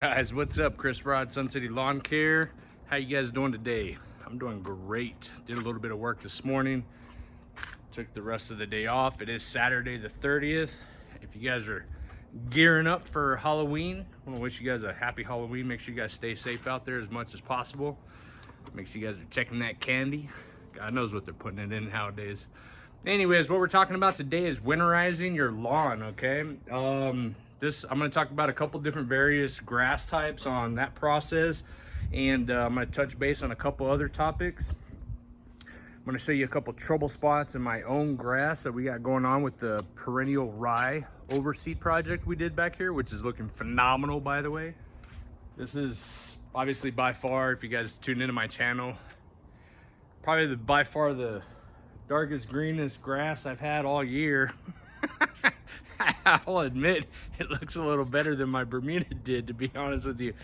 Guys, what's up? Chris Rod, Sun City Lawn Care. How you guys doing today? I'm doing great. Did a little bit of work this morning. Took the rest of the day off. It is Saturday the 30th. If you guys are gearing up for Halloween, I want to wish you guys a happy Halloween. Make sure you guys stay safe out there as much as possible. Make sure you guys are checking that candy. God knows what they're putting it in nowadays. Anyways, what we're talking about today is winterizing your lawn, okay? I'm going to talk about a couple different various grass types on that process, and I'm going to touch base on a couple other topics. I'm going to show you a couple trouble spots in my own grass that we got going on with the Perennial rye overseed project we did back here, which is looking phenomenal, by the way. This is obviously by far, if you guys tune into my channel, probably by far the darkest, greenest grass I've had all year. I'll admit it looks a little better than my Bermuda did, to be honest with you.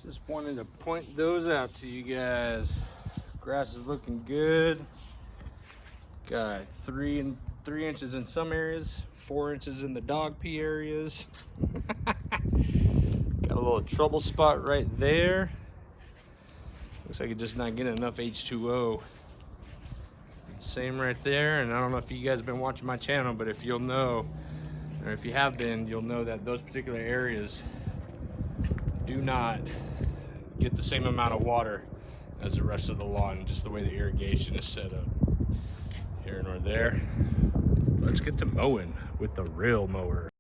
Just wanted to point those out to you guys. Grass is looking good. Got 3 inches in some areas, 4 inches in the dog pee areas. Got a little trouble spot right there. Looks like it's just not getting enough H2O. Same right there. And I don't know if you guys have been watching my channel, but if you'll know, or if you have been, you'll know that those particular areas do not get the same amount of water as the rest of the lawn, just the way the irrigation is set up. Here nor there. Let's get to mowing with the real mower.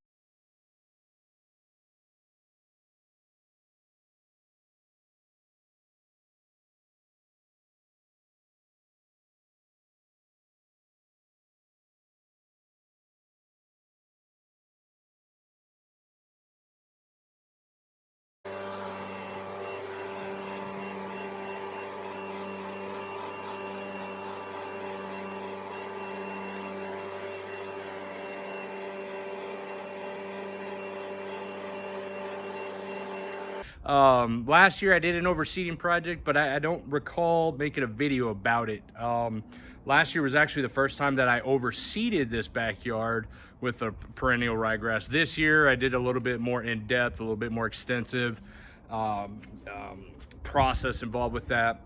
Last year I did an overseeding project, but I don't recall making a video about it. Last year was actually the first time that I overseeded this backyard with a perennial ryegrass. This year I did a little bit more in depth, a little bit more extensive process involved with that,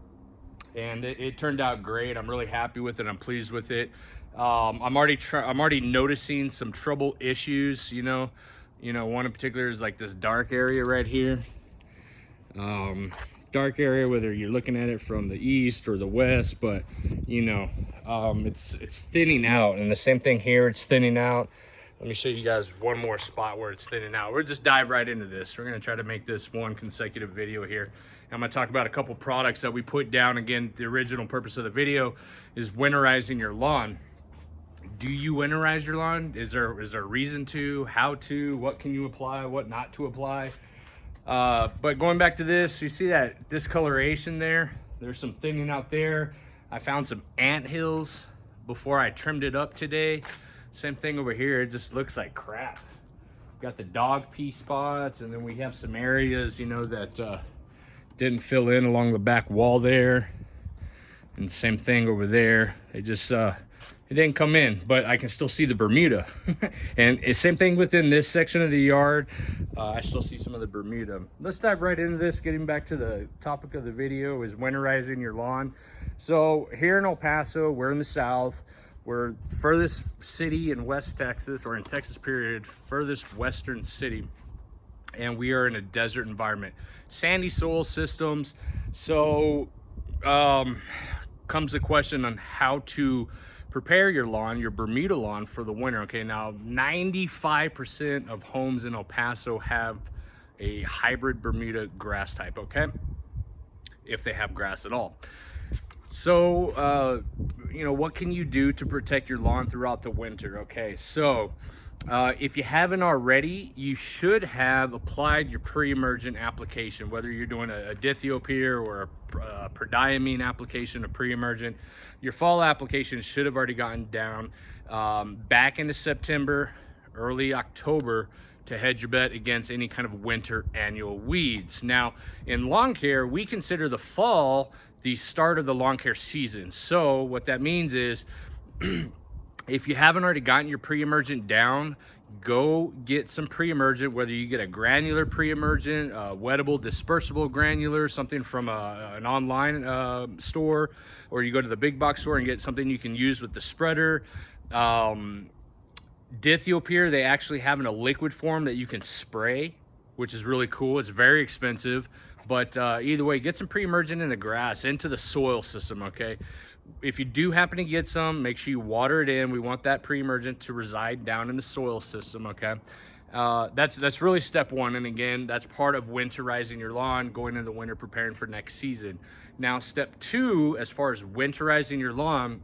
and it turned out great. I'm really happy with it. I'm pleased with it. I'm already noticing some trouble issues. You know, one in particular is like this dark area right here. Dark area, whether you're looking at it from the east or the west, but it's thinning out, and the same thing here, it's thinning out. Let me show you guys one more spot where it's thinning out. We'll just dive right into this. We're going to try to make this one consecutive video here. I'm going to talk about a couple products that we put down. Again, the original purpose of the video is winterizing your lawn. Do you winterize your lawn? Is there a reason to? How to? What can you apply? What not to apply? But going back to this, you see that discoloration there? There's some thinning out there. I found some ant hills before I trimmed it up today. Same thing over here, it just looks like crap. Got the dog pee spots, and then we have some areas, that didn't fill in along the back wall there. And same thing over there. It just, it didn't come in, but I can still see the Bermuda. And it's same thing within this section of the yard. I still see some of the Bermuda. Let's dive right into this. Getting back to the topic of the video is winterizing your lawn. So here in El Paso, we're in the south. We're furthest city in West Texas, or in Texas period, furthest western city. And we are in a desert environment. Sandy soil systems. So comes the question on how to prepare your lawn, your Bermuda lawn, for the winter. Okay, now 95% of homes in El Paso have a hybrid Bermuda grass type, okay, if they have grass at all. So you know, what can you do to protect your lawn throughout the winter? Okay, so if you haven't already, you should have applied your pre-emergent application, whether you're doing a dithiopyr or a prodiamine application, a pre-emergent. Your fall application should have already gotten down back into September, early October, to hedge your bet against any kind of winter annual weeds. Now, in lawn care, we consider the fall the start of the lawn care season. So what that means is, if you haven't already gotten your pre-emergent down, go get some pre-emergent, whether you get a granular pre-emergent, wettable, dispersible granular, something from an online store, or you go to the big box store and get something you can use with the spreader. Dithiopyr, they actually have in a liquid form that you can spray, which is really cool. It's very expensive, but either way, get some pre-emergent in the grass, into the soil system, okay? If you do happen to get some, make sure you water it in. We want that pre-emergent to reside down in the soil system, okay? That's really step one, and again, that's part of winterizing your lawn, going into winter, preparing for next season. Now, step two, as far as winterizing your lawn,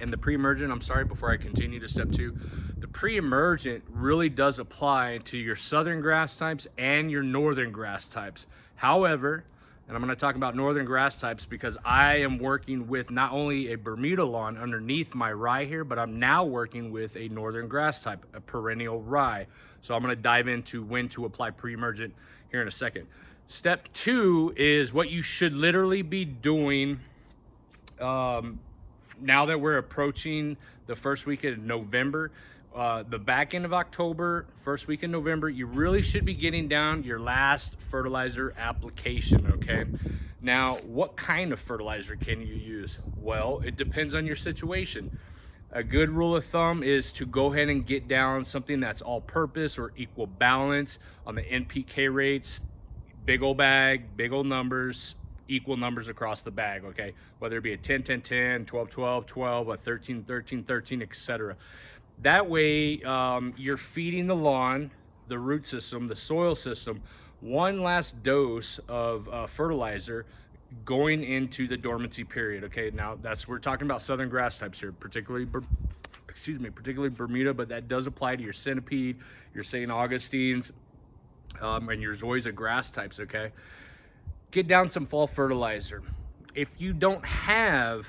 and the pre-emergent, I'm sorry, before I continue to step two, the pre-emergent really does apply to your southern grass types and your northern grass types. However, and I'm going to talk about northern grass types because I am working with not only a Bermuda lawn underneath my rye here, but I'm now working with a northern grass type, a perennial rye. So I'm going to dive into when to apply pre-emergent here in a second. Step two is what you should literally be doing now that we're approaching the first week of November. The back end of October, first week in November, you really should be getting down your last fertilizer application, okay? Now, what kind of fertilizer can you use? Well, it depends on your situation. A good rule of thumb is to go ahead and get down something that's all-purpose or equal balance on the NPK rates. Big old bag, big old numbers, equal numbers across the bag, okay? Whether it be a 10-10-10, 12-12, 12, a 13-13-13, etc. That way, you're feeding the lawn, the root system, the soil system, one last dose of fertilizer going into the dormancy period. Okay, now we're talking about southern grass types here, particularly Bermuda, but that does apply to your centipede, your St. Augustines, and your zoysia grass types. Okay, get down some fall fertilizer. If you don't have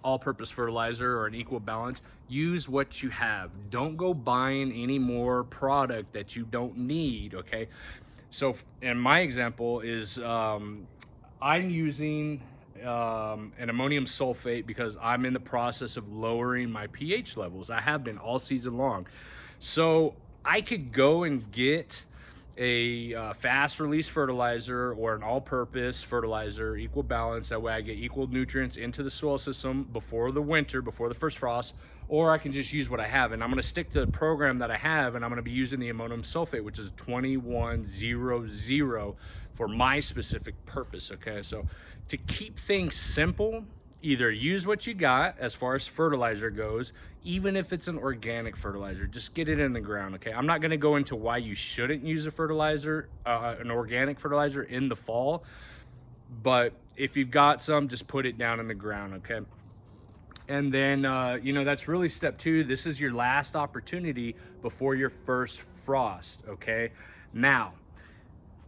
all-purpose fertilizer or an equal balance, use what you have. Don't go buying any more product that you don't need, okay? So, and my example is I'm using an ammonium sulfate because I'm in the process of lowering my pH levels. I have been all season long. So I could go and get a fast release fertilizer or an all-purpose fertilizer, equal balance. That way I get equal nutrients into the soil system before the winter, before the first frost, or I can just use what I have. And I'm going to stick to the program that I have, and I'm going to be using the ammonium sulfate, which is 2100 for my specific purpose, okay? So to keep things simple, either use what you got as far as fertilizer goes, even if it's an organic fertilizer, just get it in the ground, okay? I'm not gonna go into why you shouldn't use a fertilizer, an organic fertilizer in the fall, but if you've got some, just put it down in the ground, okay? And then, you know, that's really step two. This is your last opportunity before your first frost, okay? Now,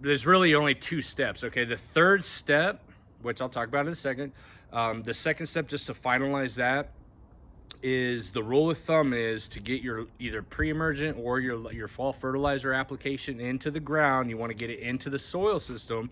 there's really only two steps, okay? The third step, which I'll talk about in a second, the second step, just to finalize that, is the rule of thumb is to get your either pre-emergent or your fall fertilizer application into the ground. You want to get it into the soil system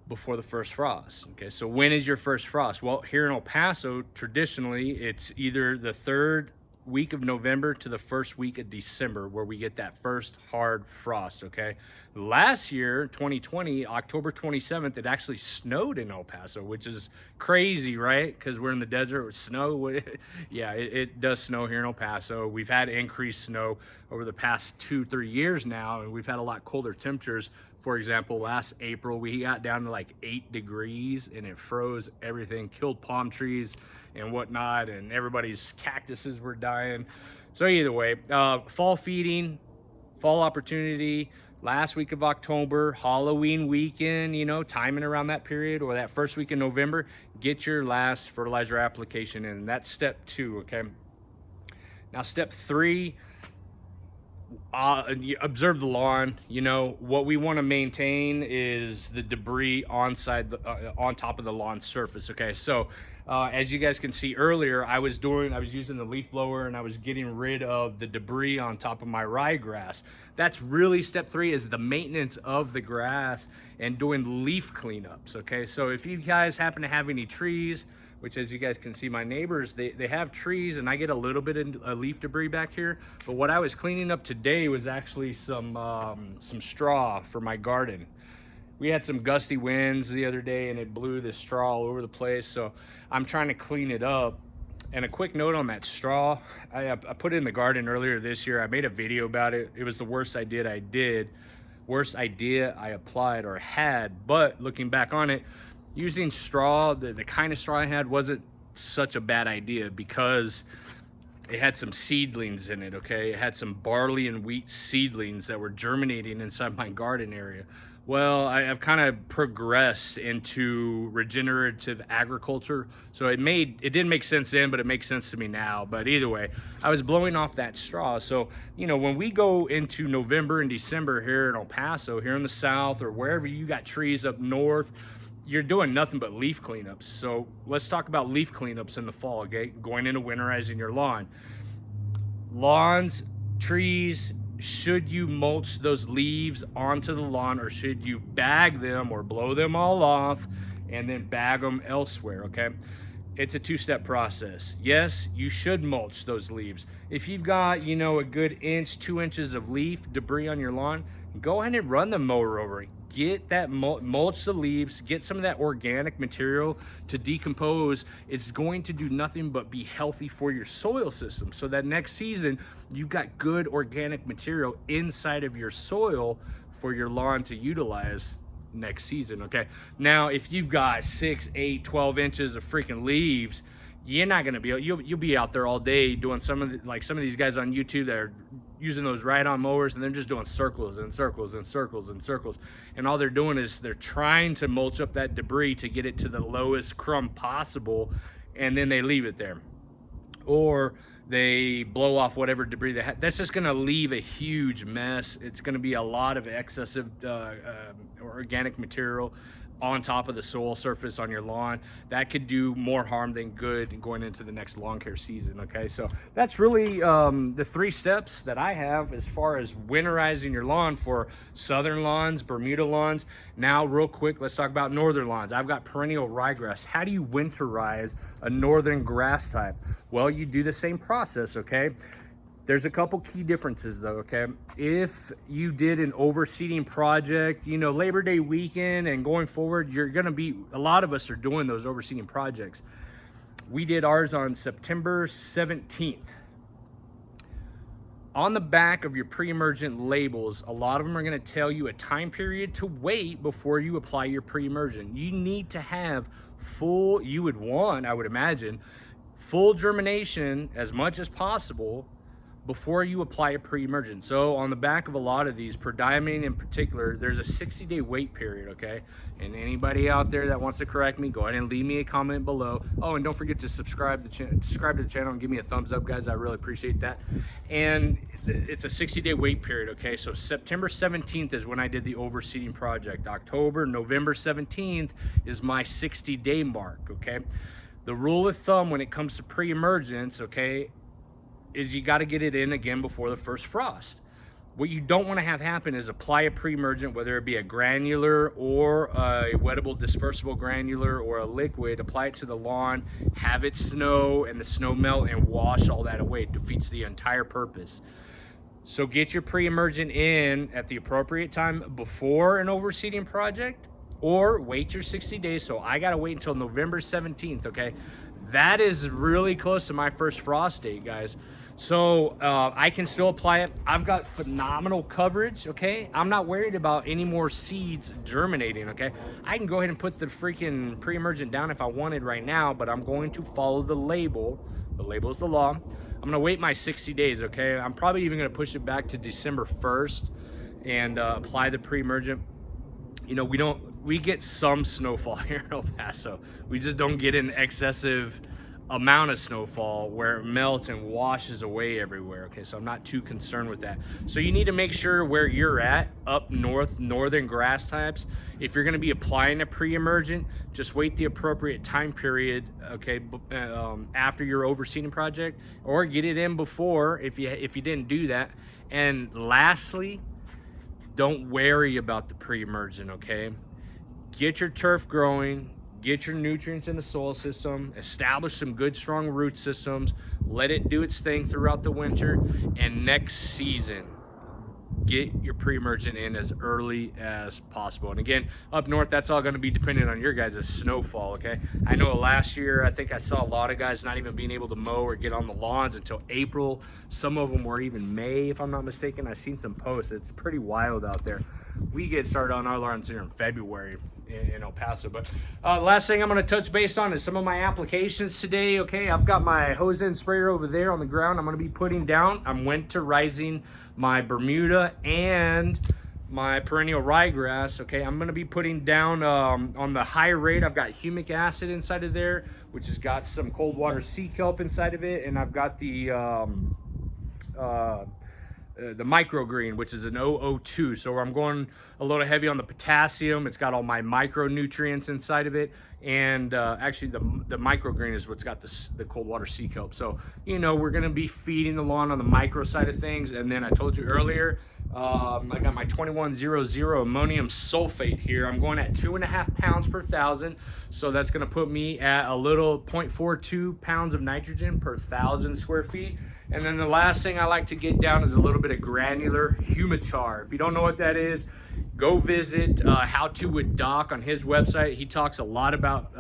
before the first frost. Okay, so when is your first frost? Well, here in El Paso, traditionally, it's either the third week of November to the first week of December where we get that first hard frost, okay? Last year, 2020, October 27th, it actually snowed in El Paso, which is crazy, right? Because we're in the desert with snow. Yeah, it does snow here in El Paso. We've had increased snow over the past 2-3 years now, and we've had a lot colder temperatures for example, last April, we got down to like 8 degrees and it froze everything, killed palm trees and whatnot, and everybody's cactuses were dying. So either way, fall feeding, fall opportunity, last week of October, Halloween weekend, you know, timing around that period, or that first week in November, get your last fertilizer application in. That's step 2, okay? Now step 3, observe the lawn. You know, what we want to maintain is the debris on top of the lawn surface, okay? So as you guys can see earlier, I was using the leaf blower and I was getting rid of the debris on top of my ryegrass. That's really step 3, is the maintenance of the grass and doing leaf cleanups, okay? So if you guys happen to have any trees, which as you guys can see, my neighbors, they have trees and I get a little bit of leaf debris back here. But what I was cleaning up today was actually some straw for my garden. We had some gusty winds the other day and it blew the straw all over the place. So I'm trying to clean it up. And a quick note on that straw, I put it in the garden earlier this year. I made a video about it. It was the worst idea I applied or had. But looking back on it, using straw, the kind of straw I had wasn't such a bad idea because it had some seedlings in it, okay? It had some barley and wheat seedlings that were germinating inside my garden area. Well, I've kind of progressed into regenerative agriculture, so it didn't make sense then, but it makes sense to me now. But either way, I was blowing off that straw. So, you know, when we go into November and December here in El Paso, here in the south, or wherever you got trees up north, you're doing nothing but leaf cleanups. So let's talk about leaf cleanups in the fall, okay? Going into winterizing your lawn. Lawns, trees, should you mulch those leaves onto the lawn, or should you bag them or blow them all off and then bag them elsewhere, okay? It's a 2-step process. Yes, you should mulch those leaves. If you've got, you know, a good 2 inches of leaf debris on your lawn, go ahead and run the mower over it. Get that, mulch the leaves, get some of that organic material to decompose. It's going to do nothing but be healthy for your soil system. So that next season, you've got good organic material inside of your soil for your lawn to utilize next season, okay? Now, if you've got 6, 8, 12 inches of freaking leaves, you're not gonna be, you'll be out there all day doing some of these guys on YouTube that are using those ride-on mowers, and they're just doing circles and circles and circles and circles, and all they're doing is they're trying to mulch up that debris to get it to the lowest crumb possible, and then they leave it there, or they blow off whatever debris they have. That's just going to leave a huge mess. It's going to be a lot of excessive organic material on top of the soil surface on your lawn. That could do more harm than good going into the next lawn care season, okay? So that's really the 3 steps that I have as far as winterizing your lawn for southern lawns, Bermuda lawns. Now, real quick, let's talk about northern lawns. I've got perennial ryegrass. How do you winterize a northern grass type? Well, you do the same process, okay? There's a couple key differences though, okay? If you did an overseeding project, you know, Labor Day weekend and going forward, a lot of us are doing those overseeding projects. We did ours on September 17th. On the back of your pre-emergent labels, a lot of them are gonna tell you a time period to wait before you apply your pre-emergent. You need to have I would imagine, full germination as much as possible before you apply a pre-emergent. So on the back of a lot of these, prodiamine in particular, there's a 60-day wait period, okay? And anybody out there that wants to correct me, go ahead and leave me a comment below. Oh, and don't forget to subscribe to the channel and give me a thumbs up, guys. I really appreciate that. And it's a 60-day wait period, okay? So September 17th is when I did the overseeding project. November 17th is my 60-day mark, okay? The rule of thumb when it comes to pre-emergence, okay, is you got to get it in again before the first frost. What you don't want to have happen is apply a pre-emergent, whether it be a granular or a wettable dispersible granular or a liquid, apply it to the lawn, have it snow and the snow melt and wash all that away. It defeats the entire purpose. So get your pre-emergent in at the appropriate time before an overseeding project, or wait your 60 days. So I got to wait until November 17th, okay? That is really close to my first frost date, guys. So I can still apply it. I've got phenomenal coverage, okay? I'm not worried about any more seeds germinating, okay? I can go ahead and put the freaking pre-emergent down if I wanted right now, but I'm going to follow the label. The label is the law. I'm gonna wait my 60 days, okay? I'm probably even gonna push it back to December 1st and apply the pre-emergent. You know, we get some snowfall here in El Paso. We just don't get an excessive amount of snowfall where it melts and washes away everywhere. Okay, so I'm not too concerned with that. So you need to make sure where you're at up north, northern grass types, if you're going to be applying a pre-emergent, just wait the appropriate time period, okay, after your overseeding project, or get it in before if you didn't do that. And lastly, don't worry about the pre-emergent, okay? Get your turf growing, get your nutrients in the soil system, establish some good strong root systems, let it do its thing throughout the winter, and next season get your pre-emergent in as early as possible. And again, up north, that's all going to be dependent on your guys' snowfall, okay? I know last year, I think I saw a lot of guys not even being able to mow or get on the lawns until April. Some of them were even May, if I'm not mistaken. I've seen some posts. It's pretty wild out there. We get started on our lawns here in February in El Paso. But last thing I'm going to touch base on is some of my applications today, okay? I've got my hose end sprayer over there on the ground. I'm going to be putting down, I'm winterizing my Bermuda and my perennial ryegrass, okay? I'm going to be putting down on the high rate. I've got humic acid inside of there, which has got some cold water sea kelp inside of it, and I've got the microgreen, which is an 002. So I'm going a little heavy on the potassium. It's got all my micronutrients inside of it, and actually the microgreen is what's got the cold water sea kelp. So, you know, we're going to be feeding the lawn on the micro side of things. And then I told you earlier, I got my 2100 ammonium sulfate here. I'm going at 2.5 pounds per thousand. So that's going to put me at a little 0.42 pounds of nitrogen per 1,000 square feet. And then the last thing I like to get down is a little bit of granular humichar. If you don't know what that is, go visit How To with Doc on his website. He talks a lot about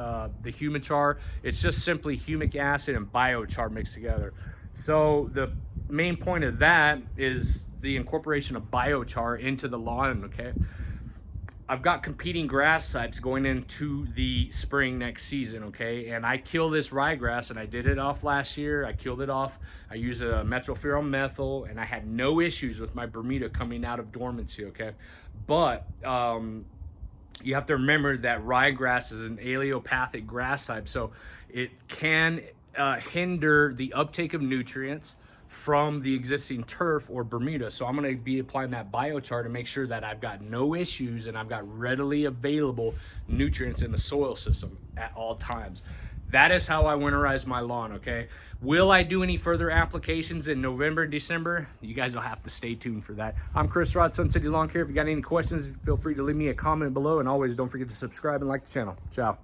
the humichar. It's just simply humic acid and biochar mixed together. So the main point of that is the incorporation of biochar into the lawn, okay? I've got competing grass types going into the spring next season, okay? And I kill this ryegrass, and I did it off last year. I killed it off. I used a methylphenol, and I had no issues with my Bermuda coming out of dormancy, okay? But you have to remember that ryegrass is an allelopathic grass type, so it can hinder the uptake of nutrients from the existing turf or Bermuda. So I'm going to be applying that biochar to make sure that I've got no issues and I've got readily available nutrients in the soil system at all times. That is how I winterize my lawn, okay? Will I do any further applications in November, December? You guys will have to stay tuned for that. I'm Chris Rod, Sun City Lawn Care. If you got any questions, feel free to leave me a comment below, and always don't forget to subscribe and like the channel. Ciao.